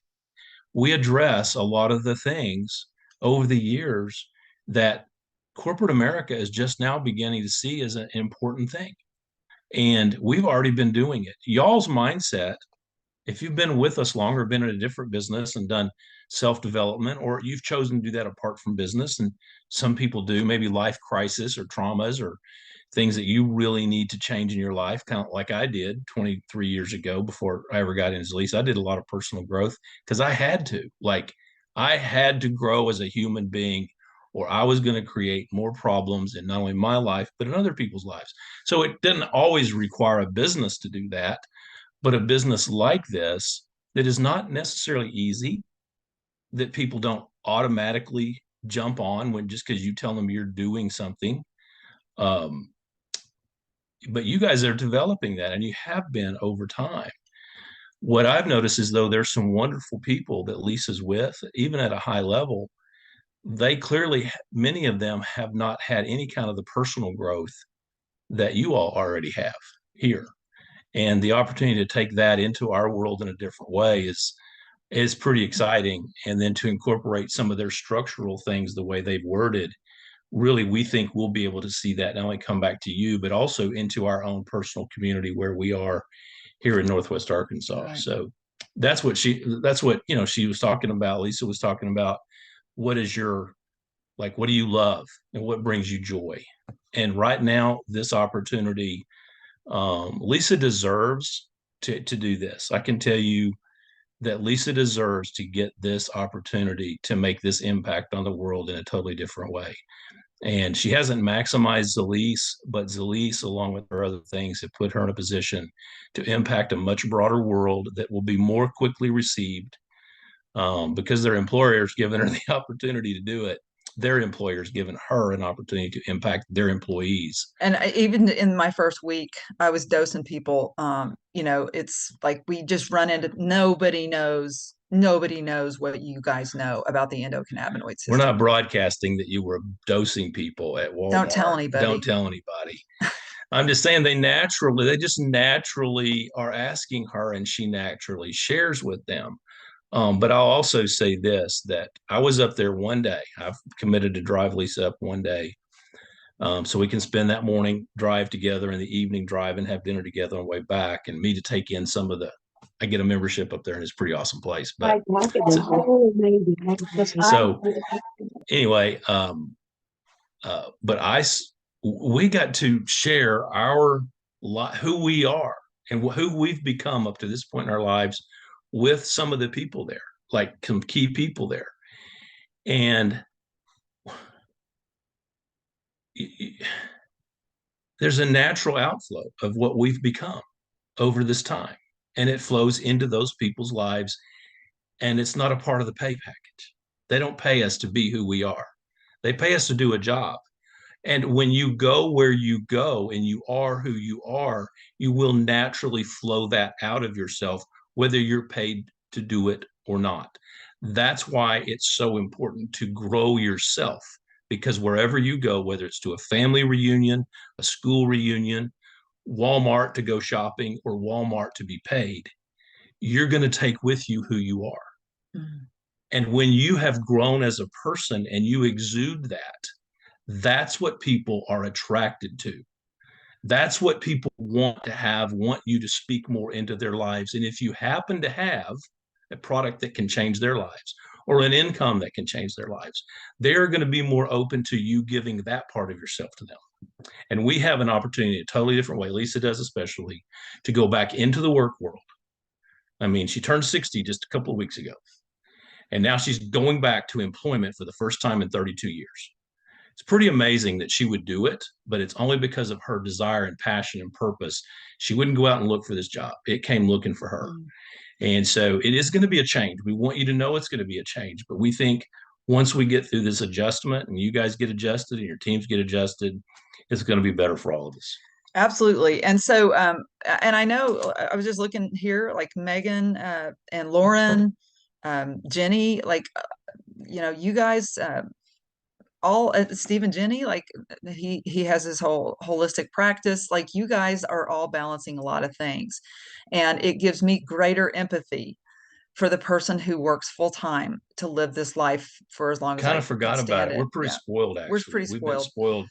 We address a lot of the things over the years that corporate America is just now beginning to see as an important thing. And we've already been doing it. Y'all's mindset, if you've been with us longer, been in a different business and done self-development, or you've chosen to do that apart from business, and some people do, maybe life crisis or traumas or things that you really need to change in your life, kind of like I did 23 years ago before I ever got into Zalise. I did a lot of personal growth because I had to grow as a human being, or I was going to create more problems in not only my life, but in other people's lives. So it didn't always require a business to do that, but a business like this that is not necessarily easy, that people don't automatically jump on when just because you tell them you're doing something. But you guys are developing that, and you have been over time. What I've noticed is, though, there's some wonderful people that Lisa's with, even at a high level, they clearly, many of them have not had any kind of the personal growth that you all already have here. And the opportunity to take that into our world in a different way is pretty exciting. And then to incorporate some of their structural things the way they've worded, really, we think we'll be able to see that not only come back to you, but also into our own personal community where we are here in Northwest Arkansas. Right. So that's what she was talking about. Lisa was talking about, what is your, like, what do you love and what brings you joy? And right now, this opportunity, Lisa deserves to do this. I can tell you that Lisa deserves to get this opportunity to make this impact on the world in a totally different way. And she hasn't maximized Zalise, but Zalise, along with her other things, have put her in a position to impact a much broader world that will be more quickly received, because their employer's given her the opportunity to do it. Their employer's given her an opportunity to impact their employees. And even in my first week, I was dosing people. It's like we just run into, nobody knows what you guys know about the endocannabinoid system. We're not broadcasting that you were dosing people at Walmart. Don't tell anybody. Don't tell anybody. I'm just saying they just naturally are asking her, and she naturally shares with them. But I'll also say this, that I was up there one day. I've committed to drive Lisa up one day, so we can spend that morning drive together and the evening drive and have dinner together on the way back, and me to take in some of I get a membership up there, and it's a pretty awesome place. But so anyway, but we got to share who we are and who we've become up to this point in our lives with some of the people there, like some key people there. And there's a natural outflow of what we've become over this time, and it flows into those people's lives, and it's not a part of the pay package. They don't pay us to be who we are. They pay us to do a job. And when you go where you go and you are who you are, you will naturally flow that out of yourself, whether you're paid to do it or not. That's why it's so important to grow yourself, because wherever you go, whether it's to a family reunion, a school reunion, Walmart to go shopping, or Walmart to be paid, you're going to take with you who you are. Mm-hmm. And when you have grown as a person and you exude that, that's what people are attracted to. That's what people want you to speak more into their lives. And if you happen to have a product that can change their lives, or an income that can change their lives, they're going to be more open to you giving that part of yourself to them. And we have an opportunity in a totally different way, Lisa does especially, to go back into the work world. I mean, she turned 60 just a couple of weeks ago, and now she's going back to employment for the first time in 32 years. It's pretty amazing that she would do it, but it's only because of her desire and passion and purpose. She wouldn't go out and look for this job. It came looking for her. And so it is going to be a change. We want you to know it's going to be a change, but we think once we get through this adjustment and you guys get adjusted and your teams get adjusted, it's going to be better for all of us. Absolutely. And so, and I know I was just looking here, like Megan and Lauren, Jenny, like, you guys, all Steve and Jenny, like he has his whole holistic practice. Like, you guys are all balancing a lot of things, and it gives me greater empathy for the person who works full time to live this life for as long as I kind of forgot about it. We're pretty spoiled, actually. We're pretty spoiled. We've been spoiled.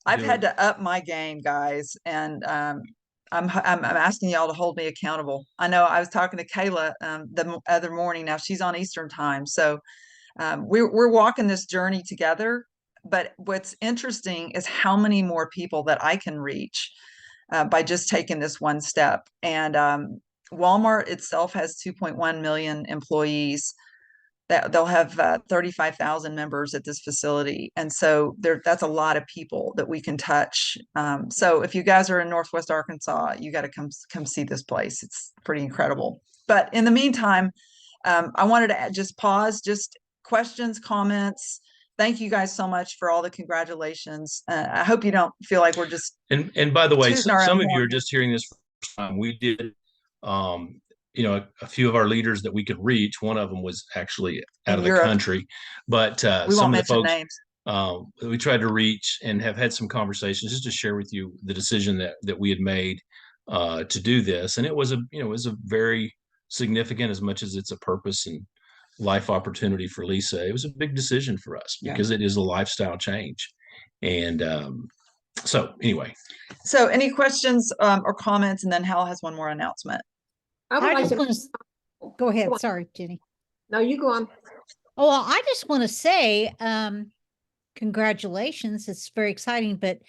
I've had to up my game, guys, and I'm asking y'all to hold me accountable. I know I was talking to Kayla the other morning. Now she's on Eastern time, so we're walking this journey together. But what's interesting is how many more people that I can reach by just taking this one step. And Walmart itself has 2.1 million employees. That they'll have 35,000 members at this facility. And so that's a lot of people that we can touch. So if you guys are in Northwest Arkansas, you got to come see this place. It's pretty incredible. But in the meantime, I wanted to just pause, just questions, comments. Thank you guys so much for all the congratulations. I hope you don't feel like we're just. And by the way, some of you are just hearing this first time. We did a few of our leaders that we could reach. One of them was actually out In of the Europe. country, but We some won't of the mention folks names. we tried to reach and have had some conversations just to share with you the decision that we had made to do this. And it was a very significant, as much as it's a purpose and life opportunity for Lisa. It was a big decision for us because it is a lifestyle change. And so anyway. So any questions or comments? And then Hal has one more announcement. I would I like just to, want to, go ahead. Go on. Sorry, Jenny. no, you go on. Oh, well, I just want to say, congratulations. It's very exciting, but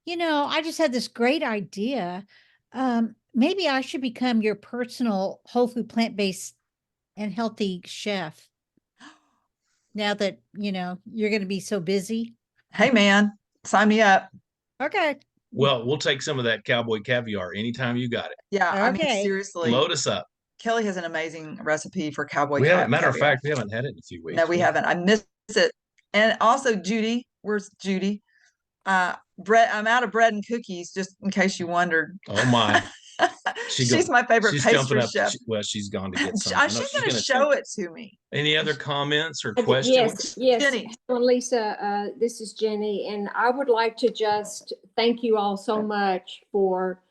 I just had this great idea. Maybe I should become your personal whole food, plant-based and healthy chef. Now that, you're going to be so busy. Hey man, sign me up. Okay. Well, we'll take some of that cowboy caviar anytime you got it. Yeah. I mean, Okay. seriously, Load us up. Kelly has an amazing recipe for cowboy. We haven't, matter of caviar. fact, we haven't had it in a few weeks. No, we haven't. I miss it. And also Judy, where's Judy? Bread. I'm out of bread and cookies, just in case you wondered. Oh my. She's my favorite She's jumping pastry up. chef. Well, she's gone to get some. She's going to show it to me. Any other comments or Yes, questions? yes. Jenny. Well, Lisa, this is Jenny, and I would like to just thank you all so much for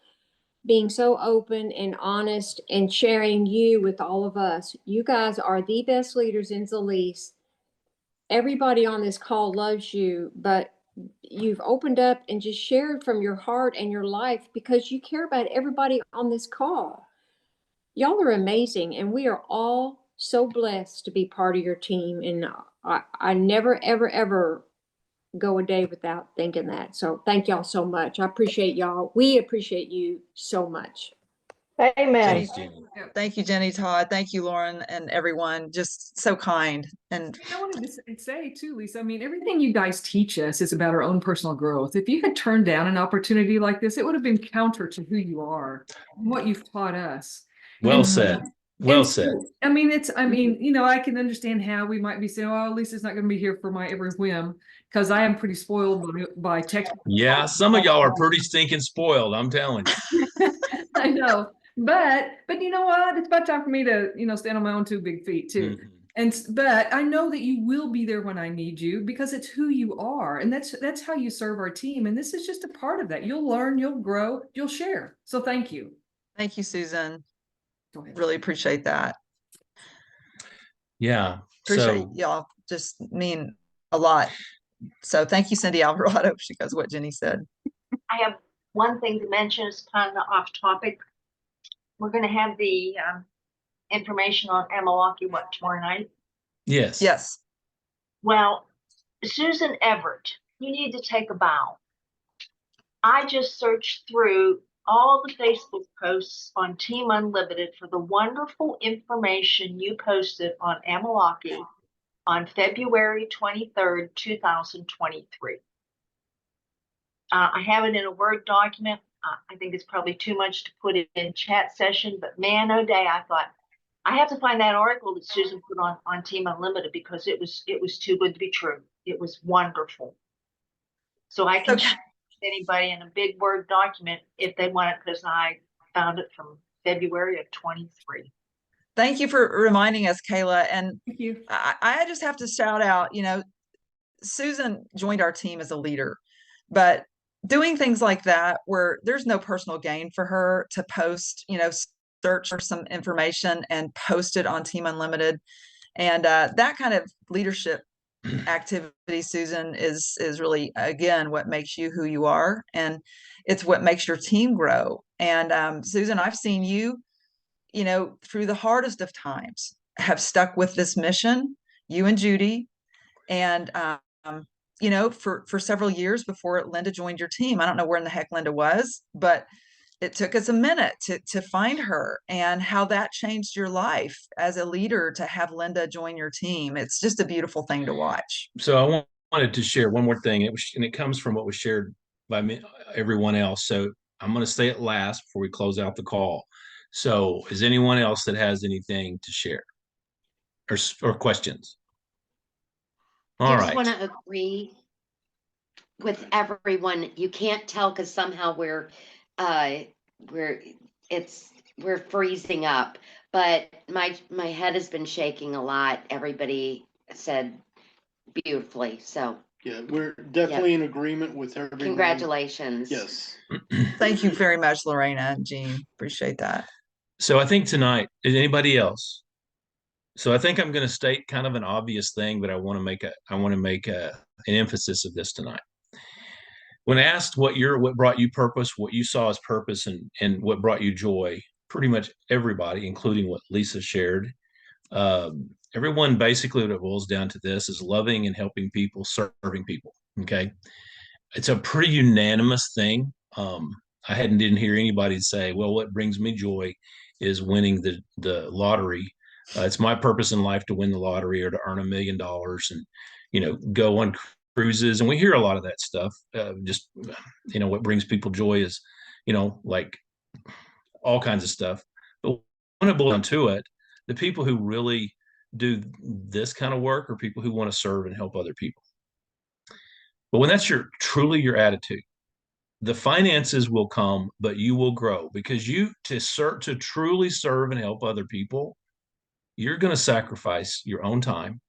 being so open and honest and sharing you with all of us. You guys are the best leaders in Zalise. Everybody on this call loves you, but you've opened up and just shared from your heart and your life because you care about everybody on this call. Y'all are amazing, and we are all so blessed to be part of your team. And I never, ever, ever go a day without thinking that. So thank y'all so much. I appreciate y'all. We appreciate you so much. Amen. Thanks, Jenny. Thank you, Jenny, Todd. Thank you, Lauren, and everyone. Just so kind. And I wanted to say too, Lisa, I mean, everything you guys teach us is about our own personal growth. If you had turned down an opportunity like this, it would have been counter to who you are and what you've taught us. Well said. Well said. I mean, I can understand how we might be saying, oh, Lisa's not going to be here for my every whim, because I am pretty spoiled by tech. Yeah, some of y'all are pretty stinking spoiled, I'm telling you. I know. But you know what? It's about time for me to, stand on my own two big feet too. Mm-hmm. But I know that you will be there when I need you because it's who you are. And that's how you serve our team. And this is just a part of that. You'll learn, you'll grow, you'll share. So thank you. thank you, Susan. Go ahead. Really appreciate that. Yeah. Appreciate y'all. Just mean a lot. So thank you, Cindy Alvarado. She goes what Jenny said. I have one thing to mention. It's kind of off topic. We're going to have the information on Amalaki, tomorrow night? Yes. Yes. Well, Susan Everett, you need to take a bow. I just searched through all the Facebook posts on Team Unlimited for the wonderful information you posted on Amalaki on February 23rd, 2023. I have it in a Word document. I think it's probably too much to put it in chat session, but man, oh day, I thought I have to find that article that Susan put on Team Unlimited because it was too good to be true. It was wonderful. So I can share with anybody in a big Word document if they want it, because I found it from February of 23. Thank you for reminding us, Kayla. And Thank you. I just have to shout out, Susan joined our team as a leader, but doing things like that where there's no personal gain for her to post, search for some information and post it on Team Unlimited. And that kind of leadership activity, Susan, is really, again, what makes you who you are. And it's what makes your team grow. And Susan, I've seen you, through the hardest of times, have stuck with this mission, you and Judy. And, for several years before Linda joined your team. I don't know where in the heck Linda was, but it took us a minute to find her, and how that changed your life as a leader to have Linda join your team. It's just a beautiful thing to watch. So I wanted to share one more thing. And it comes from what was shared by me, everyone else. So I'm going to say it last before we close out the call. So is anyone else that has anything to share or questions? All I right. just want to agree with everyone. You can't tell because somehow we're freezing up, but my head has been shaking a lot. Everybody said beautifully. So Yeah, we're definitely in agreement with everyone. congratulations. Yes. Thank you very much, Lorena and Jean. Appreciate that. So I think tonight, is anybody else? So I think I'm going to state kind of an obvious thing, but I want to make an emphasis of this tonight. When asked what brought you purpose, what you saw as purpose, and what brought you joy, pretty much everybody, including what Lisa shared, everyone basically, what it boils down to this is loving and helping people, serving people. Okay, it's a pretty unanimous thing. I didn't hear anybody say, "Well, what brings me joy is winning the lottery." It's my purpose in life to win the lottery or to earn $1 million and go on cruises. And we hear a lot of that stuff. What brings people joy is like all kinds of stuff. But when it boils down to it, the people who really do this kind of work are people who want to serve and help other people. But when that's truly your attitude, the finances will come, but you will grow, because to truly serve and help other people, you're going to sacrifice your own time.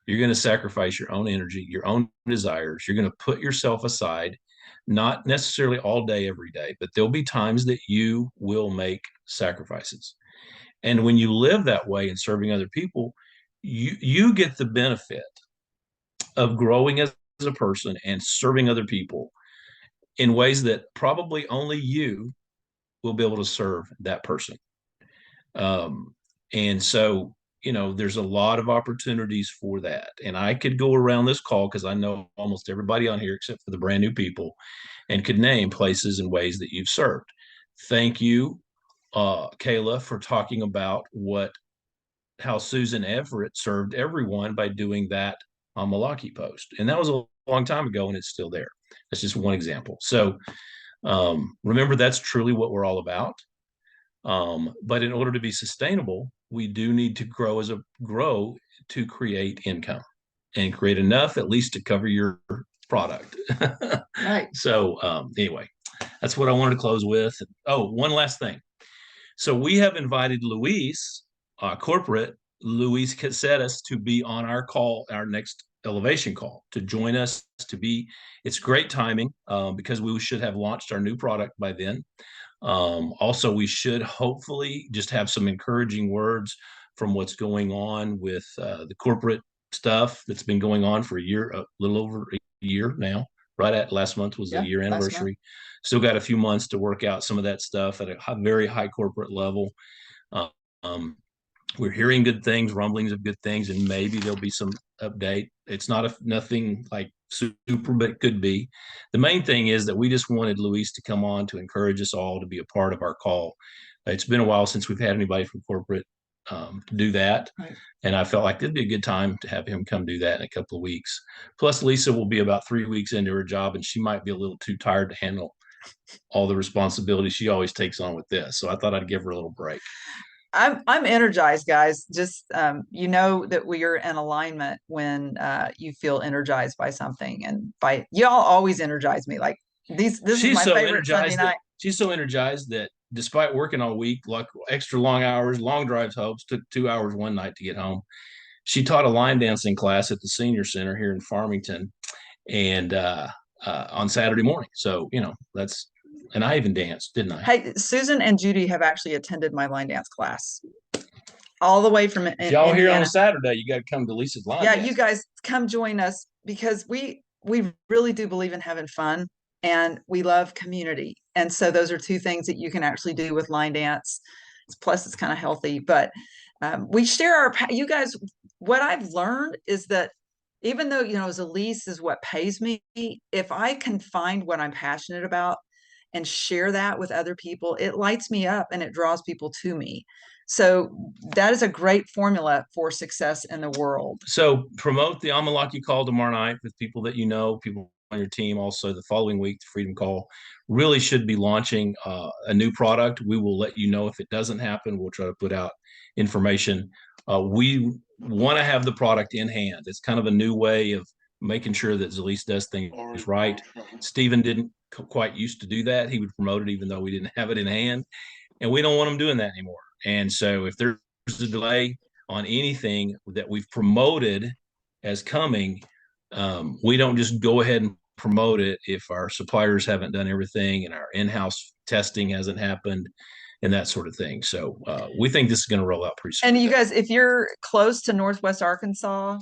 You're going to sacrifice your own energy, your own desires. You're going to put yourself aside, not necessarily all day, every day, but there'll be times that you will make sacrifices. And when you live that way and serving other people, you get the benefit of growing as a person and serving other people in ways that probably only you will be able to serve that person. And so, there's a lot of opportunities for that. And I could go around this call, because I know almost everybody on here except for the brand new people, and could name places and ways that you've served. Thank you, Kayla, for talking about how Susan Everett served everyone by doing that Malaki post. And that was a long time ago, and it's still there. That's just one example. So remember, that's truly what we're all about. But in order to be sustainable, we do need to grow to create income and create enough at least to cover your product. Right. So anyway, that's what I wanted to close with. Oh, one last thing. So we have invited Luis Caceres to be on our call, our next elevation call, to join us. It's great timing because we should have launched our new product by then. Also, we should hopefully just have some encouraging words from what's going on with the corporate stuff that's been going on for a little over a year now. Right at last month was the year anniversary. Still got a few months to work out some of that stuff at a very high corporate level. We're hearing good things, rumblings of good things, and maybe there'll be some update. It's nothing like super, but it could be. The main thing is that we just wanted Luis to come on to encourage us all to be a part of our call. It's been a while since we've had anybody from corporate do that. Right. And I felt like it'd be a good time to have him come do that in a couple of weeks. Plus, Lisa will be about 3 weeks into her job, and she might be a little too tired to handle all the responsibility she always takes on with this. So I thought I'd give her a little break. I'm energized, guys. Just that we are in alignment when you feel energized by something, and by y'all always energize me. Like this is my favorite Sunday night. She's so energized that despite working all week, like extra long hours, long drives home, took 2 hours one night to get home. She taught a line dancing class at the senior center here in Farmington, and on Saturday morning. So and I even danced, didn't I? Hey, Susan and Judy have actually attended my line dance class all the way from y'all here on a Saturday. You got to come to Lisa's line dance. You guys come join us, because we really do believe in having fun, and we love community. And so those are two things that you can actually do with line dance. Plus, it's kind of healthy. But we share you guys. What I've learned is that even though Zalise is what pays me, if I can find what I'm passionate about and share that with other people, it lights me up and it draws people to me. So that is a great formula for success in the world. So promote the Amalaki call tomorrow night with people that people on your team. Also, the following week, the Freedom Call really should be launching a new product. We will let you know if it doesn't happen. We'll try to put out information. We want to have the product in hand. It's kind of a new way of making sure that Zalise does things right. Stephen didn't quite used to do that. He would promote it even though we didn't have it in hand. And we don't want him doing that anymore. And so if there's a delay on anything that we've promoted as coming, we don't just go ahead and promote it if our suppliers haven't done everything and our in-house testing hasn't happened and that sort of thing. So we think this is going to roll out pretty soon. And you guys, if you're close to Northwest Arkansas,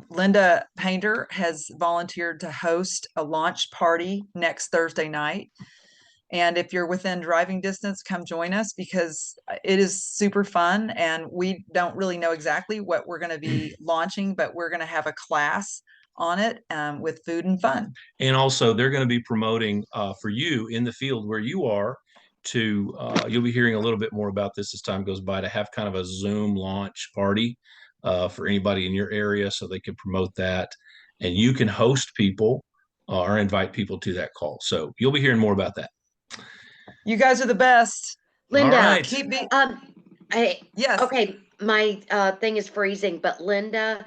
Linda Painter has volunteered to host a launch party next Thursday night. And if you're within driving distance, come join us because it is super fun. And we don't really know exactly what we're going to be launching, but we're going to have a class on it with food and fun. And also they're going to be promoting for you in the field where you are to, you'll be hearing a little bit more about this as time goes by, to have kind of a Zoom launch party for anybody in your area so they can promote that. And you can host people or invite people to that call. So you'll be hearing more about that. You guys are the best. Linda, right. Keep me. Yes. Okay, my thing is freezing, but Linda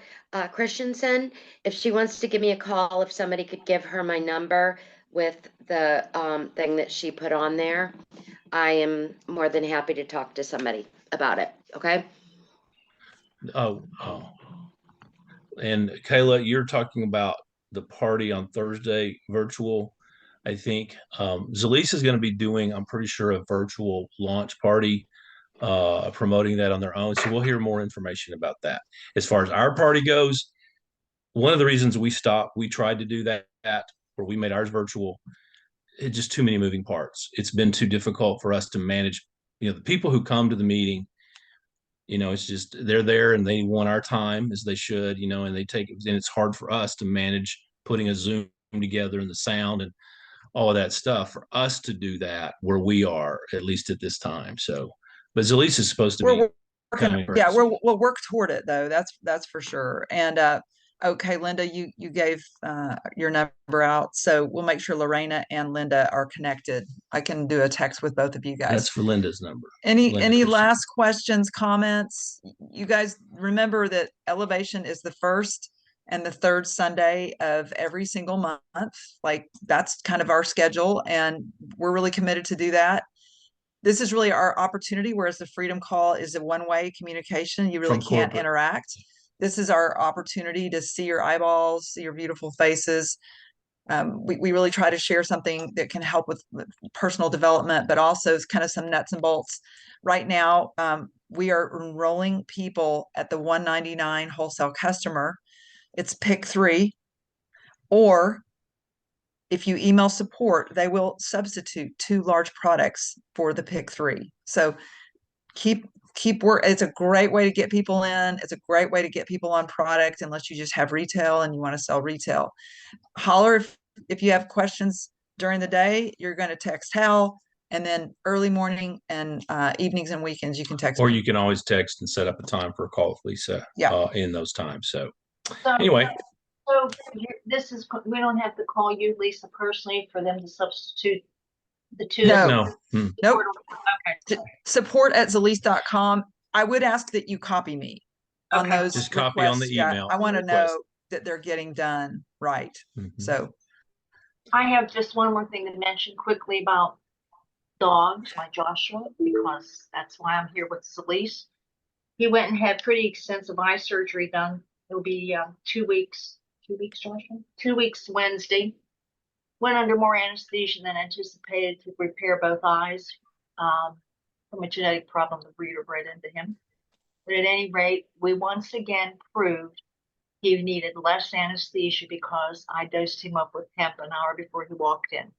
Christensen, if she wants to give me a call, if somebody could give her my number with the thing that she put on there, I am more than happy to talk to somebody about it. Okay. Oh. And Kayla, you're talking about the party on Thursday, virtual. I think Zalisa is going to be doing, I'm pretty sure, a virtual launch party, promoting that on their own. So we'll hear more information about that. As far as our party goes, one of the reasons we stopped, we tried to do that where we made ours virtual. It's just too many moving parts. It's been too difficult for us to manage. The people who come to the meeting, it's just they're there and they want our time as they should, and they take it. And it's hard for us to manage putting a Zoom together and the sound and all of that stuff for us to do that where we are, at least at this time. So, but Zalisa is supposed to be coming. Yeah, we'll work toward it though. That's for sure. And okay, Linda, you gave your number out, so we'll make sure Lorena and Linda are connected. I can do a text with both of you guys. That's for Linda's number. Any last questions, comments? You guys remember that Elevation is the first and the third Sunday of every single month. Like that's kind of our schedule, and we're really committed to do that. This is really our opportunity, whereas the Freedom Call is a one-way communication. You really can't interact. This is our opportunity to see your eyeballs, see your beautiful faces. We really try to share something that can help with personal development, but also kind of some nuts and bolts. Right now, we are enrolling people at the $199 wholesale customer. It's pick 3, or if you email support, they will substitute 2 large products for the pick 3. So keep work. It's a great way to get people in. It's a great way to get people on product, unless you just have retail and you want to sell retail. Holler if you have questions during the day. You're going to text Hal, and then early morning and evenings and weekends you can text or me. You can always text and set up a time for a call with Lisa in those times. So anyway, so we don't have to call you, Lisa, personally for them to substitute the 2. No. Nope. Okay. Support@zalise.com. I would ask that you copy me on those. Just copy on the email. I want to know that they're getting done right. So I have just one more thing to mention quickly about dogs, my Joshua, because that's why I'm here with Zalise. He went and had pretty extensive eye surgery done. It'll be 2 weeks. 2 weeks, Joshua? 2 weeks Wednesday. Went under more anesthesia than anticipated to repair both eyes from a genetic problem the breeder bred into him. But at any rate, we once again proved he needed less anesthesia because I dosed him up with hemp an hour before he walked in.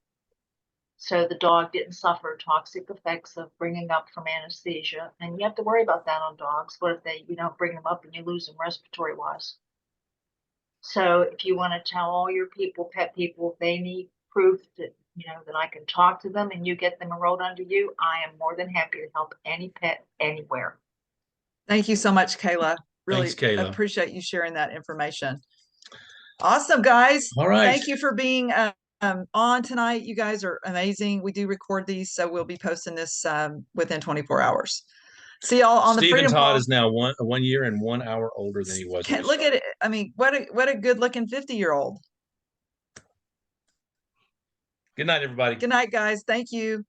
So the dog didn't suffer toxic effects of bringing up from anesthesia. And you have to worry about that on dogs. What if you don't bring them up and you lose them respiratory wise? So if you want to tell all your people, pet people, they need proof that, that I can talk to them and you get them enrolled under you, I am more than happy to help any pet anywhere. Thank you so much, Kayla. Really Thanks, Kayla. Appreciate you sharing that information. Awesome, guys. All right. Thank you for being on tonight. You guys are amazing. We do record these, so we'll be posting this within 24 hours. See y'all on the Stephen Freedom Todd Call. is now 1 year and 1 hour older than he was. Look at it. I mean, what a good looking 50-year-old. Good night, everybody. Good night, guys. Thank you.